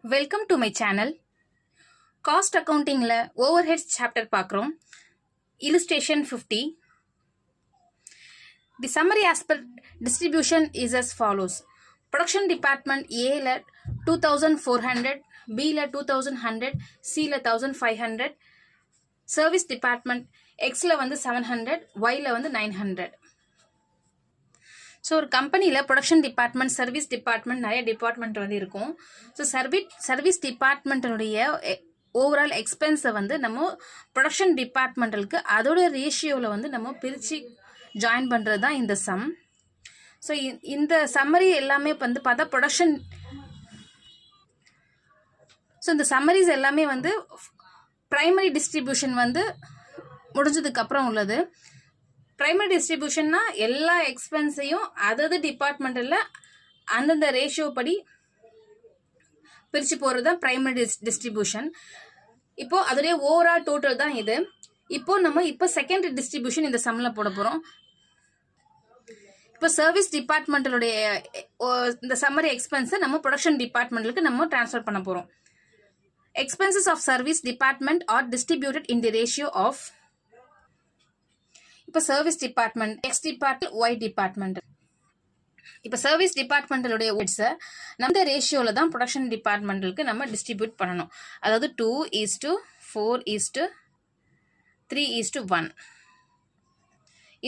Welcome to my channel. Cost accounting la overheads chapter பார்க்குறோம். Illustration 50. The summary as per distribution is as follows. Production department A la 2400, B la 2100, C la 1500, service department X la வந்து 700, Y la வந்து 900. So ஒரு கம்பெனியில் production department service department நிறைய department வந்து இருக்கும். So service டிபார்ட்மெண்ட்டினுடைய overall எக்ஸ்பென்ஸை வந்து நம்ம production டிபார்ட்மெண்ட்டலுக்கு அதோட ரேஷியோவில் வந்து நம்ம பிரித்து ஜாயின் பண்ணுறது தான் இந்த சம். ஸோ இந்த சம்மரி எல்லாமே வந்து பார்த்தா ப்ரொடக்ஷன் இந்த சம்மரிஸ் எல்லாமே வந்து ப்ரைமரி டிஸ்ட்ரிபியூஷன் வந்து முடிஞ்சதுக்கப்புறம் உள்ளது. ப்ரைமரி டிஸ்ட்ரிபியூஷன்னா எல்லா எக்ஸ்பென்ஸையும் அதாவது டிபார்ட்மெண்ட்டில் அந்தந்த ரேஷியோ படி பிரித்து போகிறது தான் ப்ரைமரி டிஸ்ட்ரிபியூஷன். இப்போது அதோடைய ஓவரால் டோட்டல் தான் இது. இப்போது நம்ம செகண்டரி டிஸ்ட்ரிபியூஷன் இந்த சம்மில் போட போகிறோம். இப்போ சர்வீஸ் டிபார்ட்மெண்ட்டலுடைய இந்த சம்மரி எக்ஸ்பென்ஸை நம்ம ப்ரொடக்ஷன் டிபார்ட்மெண்ட்டுக்கு நம்ம ட்ரான்ஸ்ஃபர் பண்ண போகிறோம். Expenses of service department are distributed in the ratio of இப்போ service department X department Y department. இப்போ சர்வீஸ் டிபார்ட்மெண்ட்டோடைய ஓட்ஸை நம்ம ரேஷியோவில் தான் ப்ரொடக்ஷன் டிபார்ட்மெண்ட்டுக்கு நம்ம டிஸ்ட்ரிபியூட் பண்ணணும். அதாவது 2:4:3:1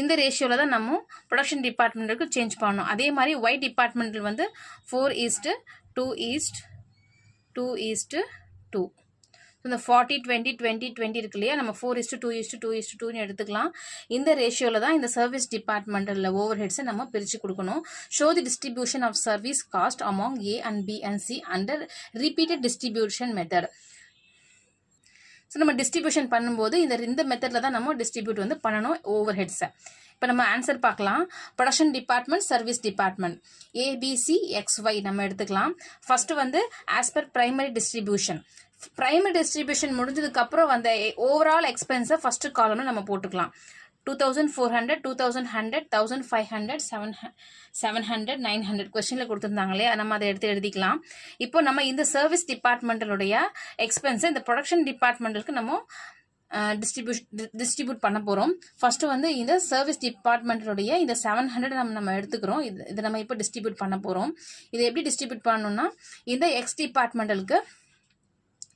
இந்த ரேஷியோவில் தான் நம்ம ப்ரொடக்ஷன் டிபார்ட்மெண்ட்டுக்கு சேஞ்ச் பண்ணணும். அதே மாதிரி ஒய் டிபார்ட்மெண்ட்டில் வந்து 4:2:2. இந்த 40:20:20:20 இருக்கு இல்லையா, நம்ம 4:2:2:2 எடுத்துக்கலாம். இந்த ரேஷியோவில் தான் இந்த சர்வீஸ் டிபார்ட்மெண்ட்டில் ஓவர் ஹெட்ஸை நம்ம பிரித்து கொடுக்கணும். Show the distribution of service cost among A and B and C under repeated distribution method. So நம்ம டிஸ்ட்ரிபியூஷன் பண்ணும்போது இந்த மெத்தடில் தான் நம்ம டிஸ்ட்ரிபியூட் வந்து பண்ணணும் ஓவர் ஹெட்ஸை. இப்போ நம்ம ஆன்சர் பார்க்கலாம். Production department service department ABCXY நம்ம எடுத்துக்கலாம். ஃபர்ஸ்ட் வந்து as per primary distribution. Primary distribution முடிஞ்சதுக்கப்புறம் அந்த ஓவரால் எக்ஸ்பென்ஸை ஃபர்ஸ்ட் காலம்ல நம்ம போட்டுக்கலாம். 2400, 2100, 1500, 700, 900 கொஸ்டின்ல கொடுத்துருந்தாங்க இல்லையா, நம்ம அதை எடுத்து எழுதிக்கலாம். இப்போ நம்ம இந்த சர்வீஸ் டிபார்ட்மெண்ட்டலுடைய எக்ஸ்பென்ஸை இந்த ப்ரொடக்ஷன் டிபார்ட்மெண்ட்டுக்கு நம்ம டிஸ்ட்ரிபியூட் பண்ண போகிறோம். ஃபர்ஸ்ட் வந்து இந்த சர்வீஸ் டிபார்ட்மெண்ட்டோடைய இந்த 700 நம்ம எடுத்துக்கிறோம். இதை நம்ம இப்போ டிஸ்ட்ரிபியூட் பண்ண போகிறோம். இதை எப்படி டிஸ்ட்ரிபியூட் பண்ணணும்னா இந்த எக்ஸ் டிபார்ட்மெண்ட்டலுக்கு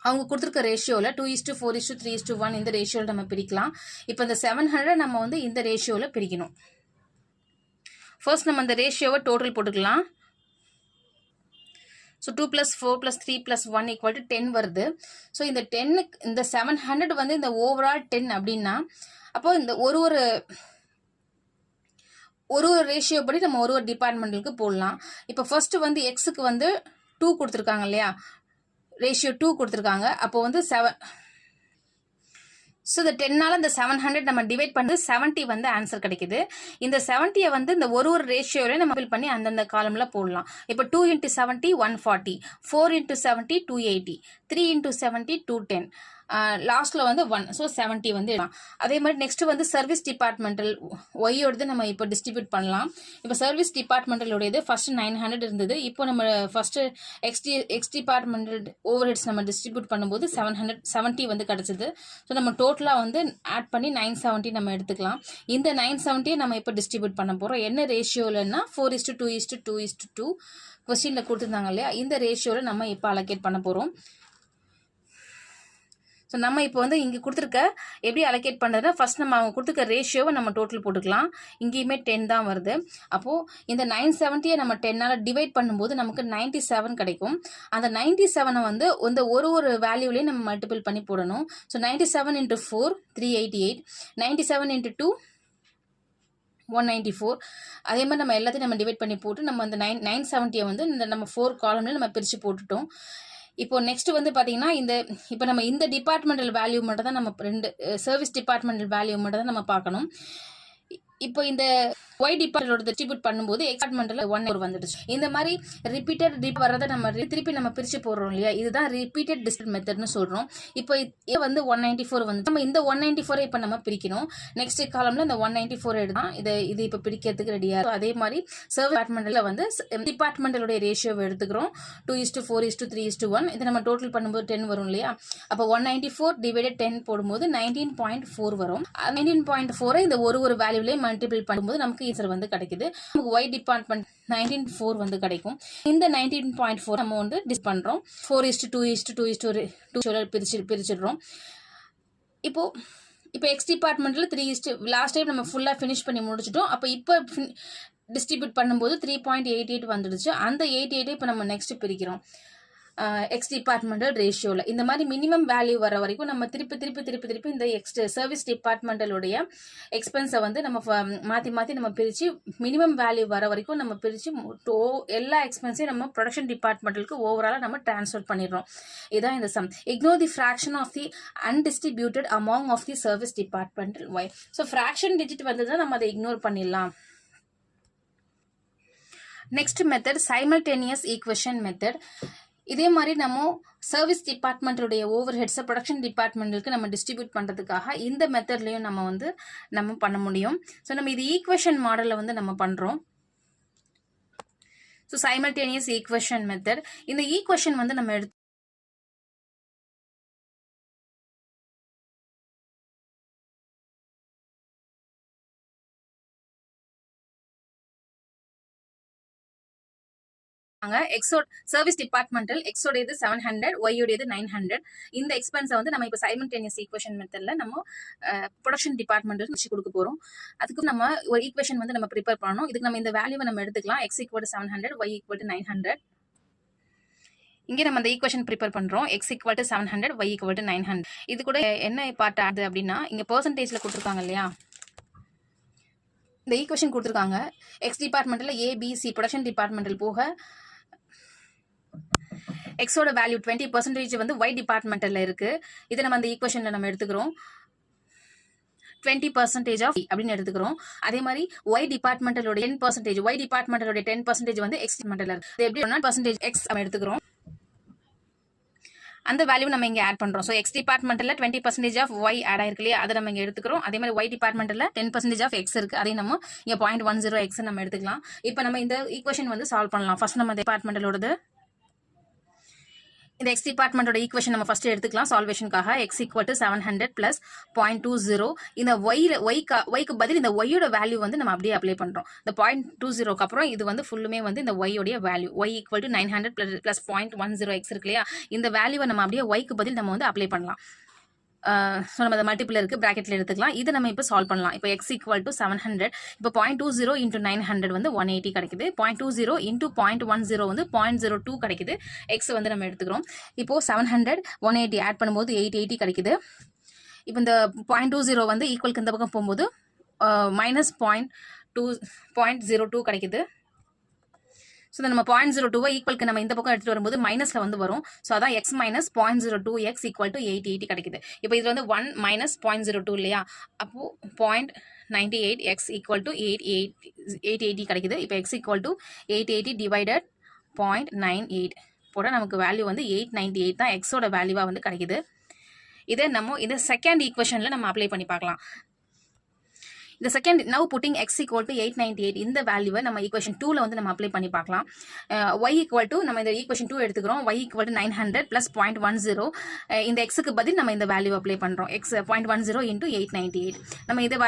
அவங்க கொடுத்துருக்க ரேஷியோவில் 2:4:3:1 இந்த ரேஷியோவில் நம்ம பிரிக்கலாம். இப்போ இந்த 700 நம்ம வந்து இந்த ரேஷியோவில் பிரிக்கணும். ஃபர்ஸ்ட் நம்ம இந்த ரேஷியோவை டோட்டல் போட்டுக்கலாம். ஸோ 2 + 4 + 3 + 1 = 10 வருது. ஸோ இந்த 10 இந்த 700 வந்து இந்த ஓவரால் 10 அப்படின்னா அப்போ இந்த ஒரு ரேஷியோ படி நம்ம ஒரு டிபார்ட்மெண்ட்டுக்கு போடலாம். இப்போ ஃபர்ஸ்ட் வந்து எக்ஸுக்கு வந்து 2 கொடுத்துருக்காங்க இல்லையா, ரேஷியோ 2 கொடுத்துருக்காங்க. அப்போ வந்து 7. ஸோ இந்த 10ஆல் இந்த 700 நம்ம டிவைட் பண்ணி 70 வந்து ஆன்சர் கிடைக்குது. இந்த 70 வந்து இந்த ஒரு ரேஷியோவில் நம்ம ஃபில் பண்ணி அந்தந்த காலமில் போடலாம். இப்போ 2 × 70 140, 4 × 70 280, 3 × 70 210, லாஸ்ட்ல வந்து 1. ஸோ 70 வந்து அதே மாதிரி நெக்ஸ்ட் வந்து சர்வீஸ் டிபார்ட்மெண்டல் ஒய்யோடது நம்ம இப்போ டிஸ்ட்ரிபியூட் பண்ணலாம். இப்போ சர்வீஸ் டிபார்ட்மெண்டலுடையது ஃபர்ஸ்ட் 900 இருந்தது. இப்போ நம்ம first X departmental overheads நம்ம டிஸ்ட்ரிபியூட் பண்ணும்போது 770 வந்து கிடைச்சது. ஸோ நம்ம டோட்டலாக வந்து ஆட் பண்ணி 970 நம்ம எடுத்துக்கலாம். இந்த 970 நம்ம இப்போ டிஸ்ட்ரிபியூட் பண்ண போகிறோம். என்ன ரேஷியோலன்னா 4:2:2:2 கொஸ்டினில் கொடுத்துருந்தாங்க இல்லையா, இந்த ரேஷியோவில் நம்ம இப்போ அலோகேட் பண்ண போகிறோம். ஸோ நம்ம இப்போ வந்து இங்கே கொடுத்துருக்க எப்படி அலோகேட் பண்ணுறதுனா ஃபர்ஸ்ட் நம்ம அவங்க கொடுத்துருக்க ரேஷியோவை நம்ம டோட்டல் போட்டுக்கலாம். இங்கேயுமே 10 தான் வருது. அப்போது இந்த 970 நம்ம 10ஆல் டிவைட் பண்ணும்போது நமக்கு 97 கிடைக்கும். அந்த 97 வந்து இந்த ஒரு வேல்யூலையும் நம்ம மல்டிபிள் பண்ணி போடணும். ஸோ 97 × 4 388, 97 × 2 194. அதே மாதிரி நம்ம எல்லாத்தையும் நம்ம டிவைட் பண்ணி போட்டு நம்ம அந்த 970 வந்து இந்த நம்ம 4 காலம்ல நம்ம பிரித்து போட்டுட்டோம். இப்போ நெக்ஸ்ட் வந்து பார்த்தீங்கன்னா இப்போ நம்ம இந்த டிபார்ட்மெண்டல் வேல்யூ மட்டும் தான் நம்ம சர்வீஸ் டிபார்ட்மெண்டல் வேல்யூ மட்டும் தான் நம்ம பார்க்கணும். இப்போ இந்த ஒய் டிபார்ட்மெண்டோட டிஸ்ட்ரிபியூட் பண்ணும்போது டிபார்ட்மெண்ட்ல 1 வந்துடுச்சு. இந்த மாதிரி ரிப்பீட்டட் வரதை நம்ம திருப்பி நம்ம பிரிச்சு போடுறோம் இல்லையா, இதுதான் ரிப்பீட்டட் டிஸ்ட்ரிபியூட் மெத்தட்னு சொல்றோம். இப்போ இது வந்து 194 வந்து நம்ம இந்த 194 இப்போ நம்ம பிரிக்கணும். நெக்ஸ்ட் காலம்ல இந்த 194 எடுதான் இது இப்போ பிரிக்கிறதுக்கு ரெடியா. அதே மாதிரி சர்வீஸ் டிபார்ட்மெண்ட்ல வந்து டிபார்ட்மெண்டலுடைய ரேஷியோவை எடுத்துக்கிறோம் 2:4:3:1. இதை நம்ம டோட்டல் பண்ணும்போது 10 வரும் இல்லையா. அப்போ 194 டிவைடட் 10 போடும்போது 19.4 வரும். 19.4 இந்த ஒரு வேல்யூலயே மல்டிபிள் பண்ணும்போது நமக்கு ஆன்சர் வந்து கிடைக்குது. நமக்கு ஒய் டிபார்ட்மெண்ட் 19.4 வந்து கிடைக்கும். இந்த 19.4 நம்ம வந்து டிஸ் பண்றோம். 4:2:2:2 பிரிச்சிடுறோம். இப்போ எக்ஸ் டிபார்ட்மெண்ட்ல 3 லாஸ்ட் டைம் நம்ம ஃபுல்லா ஃபினிஷ் பண்ணி முடிச்சிட்டோம். அப்போ இப்போ டிஸ்ட்ரிபியூட் பண்ணும்போது 3.88 வந்துடுச்சு. அந்த 88 இப்போ நம்ம நெக்ஸ்ட் பிரிக்கிறோம் எக்ஸ் டிபார்ட்மெண்டல் ரேஷியோவில். இந்த மாதிரி மினிமம் வேல்யூ வர வரைக்கும் நம்ம திருப்பி இந்த சர்வீஸ் டிபார்ட்மெண்டலுடைய எக்ஸ்பென்ஸை வந்து நம்ம மாற்றி நம்ம பிரித்து மினிமம் வேல்யூ வர வரைக்கும் நம்ம பிரித்து எல்லா எக்ஸ்பென்ஸையும் நம்ம ப்ரொடக்ஷன் டிபார்ட்மெண்டலுக்கு ஓவராலாக நம்ம ட்ரான்ஸ்ஃபர் பண்ணிடுறோம். இதுதான் இந்த sum. Ignore the fraction of the undistributed among of the service departmental Y. So fraction digit வந்ததுன்னா நம்ம அதை இக்னோர் பண்ணிடலாம். Next method simultaneous equation method. இதே மாதிரி நம்ம சர்வீஸ் டிபார்ட்மெண்ட்டுடைய ஓவர் ஹெட்ஸை ப்ரொடக்ஷன் டிபார்ட்மெண்ட்டுக்கு நம்ம டிஸ்ட்ரிபியூட் பண்ணுறதுக்காக இந்த மெத்தட்லையும் நம்ம பண்ண முடியும். ஸோ நம்ம இது ஈக்குவேஷன் மாடலில் வந்து நம்ம பண்ணுறோம். So simultaneous equation method. இந்த ஈக்குவேஷன் வந்து நம்ம எடுத்து எக்ஸோட சர்வீஸ் டிபார்ட்மெண்டல் எக்ஸோட இது 700, ஒய்யோட இது 900. இந்த எக்ஸ்பென்ஸை வந்து நம்ம இப்போ சைமல்டேனியஸ் ஈக்குவேஷன் மெத்தட்ல நம்ம ப்ரொடக்ஷன் டிபார்ட்மெண்டல் வச்சு கொடுக்க போறோம். அதுக்கு நம்ம ஒரு ஈக்குவேஷன் வந்து நம்ம ப்ரிப்பேர் பண்ணணும். இதுக்கு நம்ம இந்த வேல்யூவை நம்ம எடுத்துக்கலாம். x = 700, y = 900. இங்கே நம்ம அந்த ஈக்குவேஷன் ப்ரிப்பேர் பண்றோம். x = 700, y = 900. இது கூட என்ன பார்ட் ஆகுது அப்படின்னா இங்க பெர்சன்டேஜ்ல கொடுத்துருக்காங்க இல்லையா. இந்த ஈக்குவேஷன் கொடுத்துருக்காங்க. எக்ஸ் டிபார்ட்மெண்ட்ல ABC ப்ரொடக்ஷன் டிபார்ட்மெண்டல் போக எக்ஸோட வேல்யூ 20% வந்து ஒய் டிபார்ட்மெண்டல்ல இருக்கு. இதை நம்ம அந்த ஈக்குவேஷன்ல நம்ம எடுத்துக்கிறோம். 20% ஆஃப் அப்படின்னு எடுத்துக்கிறோம். அதே மாதிரி ஒய் டிபார்ட்மெண்டலோட 10%, ஒய் டிபார்ட்மெண்டலோட 10% வந்து எக்ஸ் டிபார்ட்மெண்டல் இருக்கு. எப்படி % எக்ஸ் நம்ம எடுத்துக்கிறோம். அந்த வேல்யூ நம்ம இங்க ஆட் பண்றோம். ஸோ எக்ஸ் டிபார்ட்மெண்ட்ல 20% ஆஃப் ஒய் ஆட் ஆயிருக்கு இல்லையா, அதை நம்ம இங்க எடுத்துக்கிறோம். அதே மாதிரி ஒய் டிபார்ட்மெண்ட்ல 10% ஆஃப் எக்ஸ் இருக்கு, அதையும் நம்ம இங்க 0.10 எக்ஸ் நம்ம எடுத்துக்கலாம். இப்போ நம்ம இந்த ஈக்குவேஷன் வந்து சால்வ் பண்ணலாம். ஃபர்ஸ்ட் நம்ம டிபார்ட்மெண்டலோடது இந்த எக்ஸ் டிபார்ட்மெண்டோட ஈக்குவேஷன் நம்ம ஃபர்ஸ்ட் எடுத்துக்கலாம் சால்வேஷனுக்காக. x = 700 + 0.20. இந்த ஒய்க்கு பதில் இந்த ஒய்யோட வேல்யூ வந்து நம்ம அப்படியே அப்ளை பண்றோம். இந்த 0.20க்கு அப்புறம் இது வந்து ஃபுல்லுமே வந்து இந்த ஒய்யோடைய வேல்யூ. y = 900 + 0.10 x இருக்கு இல்லையா, இந்த வேல்யூவை நம்ம அப்படியே ஒய்க்கு பதில் நம்ம வந்து அப்ளை பண்ணலாம். ஸோ நம்ம அதை மல்டிபிள் இருக்கு பிராக்கெட்ல எடுத்துக்கலாம். இதை நம்ம இப்போ சால்வ் பண்ணலாம். இப்போ x = 700. இப்போ 0.20 × 900 வந்து 180 கிடைக்குது. 0.20 × 0.10 வந்து 0.02 கிடைக்குது. எக்ஸ் வந்து நம்ம எடுத்துக்கிறோம். இப்போ 700 180 ஆட் பண்ணும்போது 880 கிடைக்குது. இப்போ இந்த 0.20 வந்து ஈக்குவலுக்கு இந்த பக்கம் போகும்போது -0.02 கிடைக்குது. ஸோ நம்ம 0.02 ஈக்குவலுக்கு நம்ம இந்த பக்கம் எடுத்துட்டு வரும்போது மைனஸ்ல வந்து வரும். ஸோ அதான் x - 0.02x = 880 கிடைக்குது. இப்போ இது வந்து 1 - 0.02 இல்லையா, அப்போ 0.98x = 880 கிடைக்குது. இப்போ x = 880 / 0.98 போட நமக்கு வேல்யூ வந்து 898 தான் எக்ஸோட வேல்யூவா வந்து கிடைக்குது. இதை நம்ம இந்த செகண்ட் ஈக்குவேஷன்ல நம்ம அப்ளை பண்ணி பார்க்கலாம். இந்த செகண்ட் நவ் புட்டிங் x = 898 இந்த வேல்யூவை நம்ம ஈக்குவேஷன் 2ல வந்து நம்ம அப்ளை பண்ணி பார்க்கலாம். y = நம்ம இந்த ஈக்குவேஷன் 2 எடுத்துக்கிறோம். y = 900 + 0.10. இந்த xக்கு பதில் நம்ம இந்த வேல்யூ அப்ளை பண்றோம். x 0.10 × 898 நம்ம இதை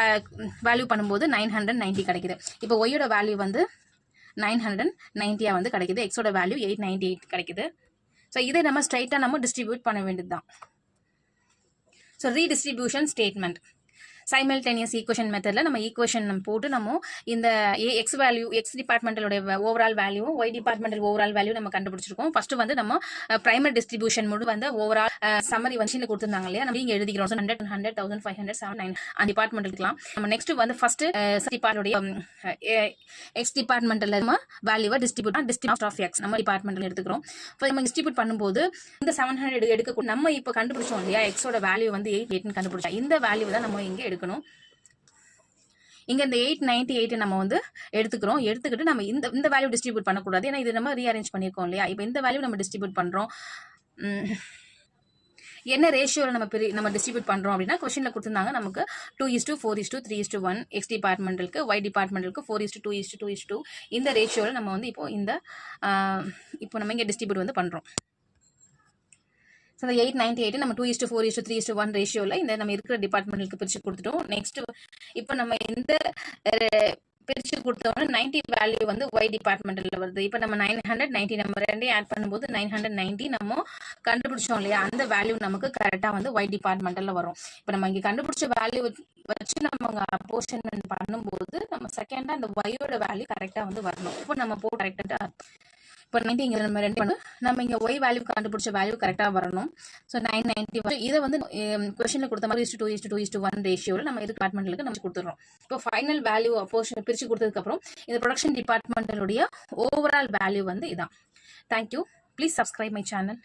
வேல்யூ பண்ணும்போது 990 கிடைக்குது. இப்போ y-யோட வேல்யூ வந்து 990 வந்து கிடைக்குது. எக்ஸோட வேல்யூ 898 கிடைக்குது. ஸோ இதை நம்ம ஸ்ட்ரைட்டா நம்ம டிஸ்ட்ரிபியூட் பண்ண வேண்டியதுதான். So redistribution statement simultaneous equation மெத்தட்ல நம்ம ஈக்குவேஷன் போட்டு நம்ம இந்த எக்ஸ் வேல்யூ எக்ஸ் டிபார்ட்மெண்டலோட overall value Y departmental overall value நம்ம கண்டுபிடிச்சிருக்கோம். ஃபர்ஸ்ட் வந்து நம்ம பிரைமரி டிஸ்ட்ரிபியூஷன் மட்டும் வந்து ஓவரால் சம்மரி வந்து கொடுத்துருந்தாங்க இல்லையா, நம்ம இங்க எழுதிக்கிறோம். 100 100 1500 7 9 டிபார்ட்மெண்ட் இருக்கலாம். நம்ம நெக்ஸ்ட் வந்து ஃபர்ஸ்ட் டிபார்ட்மெண்டோட எக்ஸ் டிபார்ட்மெண்டல் நம்ம வேல்யூவை டிஸ்ட்ரிபியூட் ஆஃப் எக்ஸ் நம்ம டிபார்ட்மெண்டல் எடுத்துக்கிறோம். நம்ம டிஸ்ட்ரிபியூட் பண்ணும்போது இந்த 700 எடுக்க நம்ம இப்போ கண்டுபிடிச்சோம் இல்லையா, எக்ஸோட வேல்யூ வந்து 8 கண்டுபிடிச்சோம். இந்த வேல்யூ தான் நம்ம இங்க எடுக்கணும். இங்கே இந்த 898 நம்ம வந்து எடுத்துக்கிட்டு நம்ம இந்த வேல்யூ டிஸ்ட்ரிபியூட் பண்ணக்கூடாது. ஏன்னா இது நம்ம ரீஅரேஞ்ச் பண்ணியிருக்கோம் இல்லையா. இப்போ இந்த வேல்யூ நம்ம டிஸ்ட்ரிபியூட் பண்ணுறோம். என்ன ரேஷியோவில் நம்ம டிஸ்ட்ரிபியூட் பண்ணுறோம் அப்படின்னா கொஸ்டினில் கொடுத்துருந்தாங்க நமக்கு 2:4:3:1 எக்ஸ் டிபார்ட்மெண்டலுக்கு, ஒய் டிபார்ட்மெண்டலுக்கு 4:2:2:2 இந்த ரேஷியோவில் நம்ம வந்து இப்போ நம்ம இங்கே டிஸ்ட்ரிபியூட் வந்து பண்ணுறோம். ஸோ இந்த 898 நம்ம 2:4:3:1 ரேஷியோவில் இந்த நம்ம இருக்கிற டிபார்ட்மெண்ட்டுக்கு பிரித்து கொடுத்துட்டோம். நெக்ஸ்ட் இப்போ நம்ம இந்த பிரித்து கொடுத்தோம்னா 90 வேல்யூ வந்து ஒய் டிபார்ட்மெண்ட்டில் வருது. இப்போ நம்ம 990 நம்ம ரெண்டையும் ஆட் பண்ணும்போது 990 நம்ம கண்டுபிடிச்சோம் இல்லையா, அந்த வேல்யூ நமக்கு கரெக்டாக வந்து ஒய் டிபார்ட்மெண்ட்டில் வரும். இப்போ நம்ம இங்கே கண்டுபிடிச்ச வேல்யூ வச்சு நம்ம அப்போர்ஷன்மெண்ட் பண்ணும்போது நம்ம செகண்டாக அந்த ஒய்யோட வேல்யூ கரெக்டாக வந்து வரணும். இப்போ நம்ம கரெக்டாக இப்போ 90 இங்கே நம்ம நம்ம இங்கே ஒய் வேல்யூ கண்டுபிடிச்ச வேல்யூ கரெக்டாக வரணும். ஸோ 990 இதை வந்து கொஸ்டினில் கொடுத்த மாதிரி 2:2:1 ரேஷியோவில் நம்ம இது டிபார்ட்மெண்ட்டுக்கு நம்ம கொடுத்துட்றோம். இப்போ ஃபைனல் வேல்யூ போர்ஷன் பிரித்து கொடுத்ததுக்கப்புறம் இந்த ப்ரொடக்ஷன் டிபார்ட்மெண்ட்டலுடைய ஓவரால் வேல்யூ வந்து இதான். Thank you. Please subscribe my channel.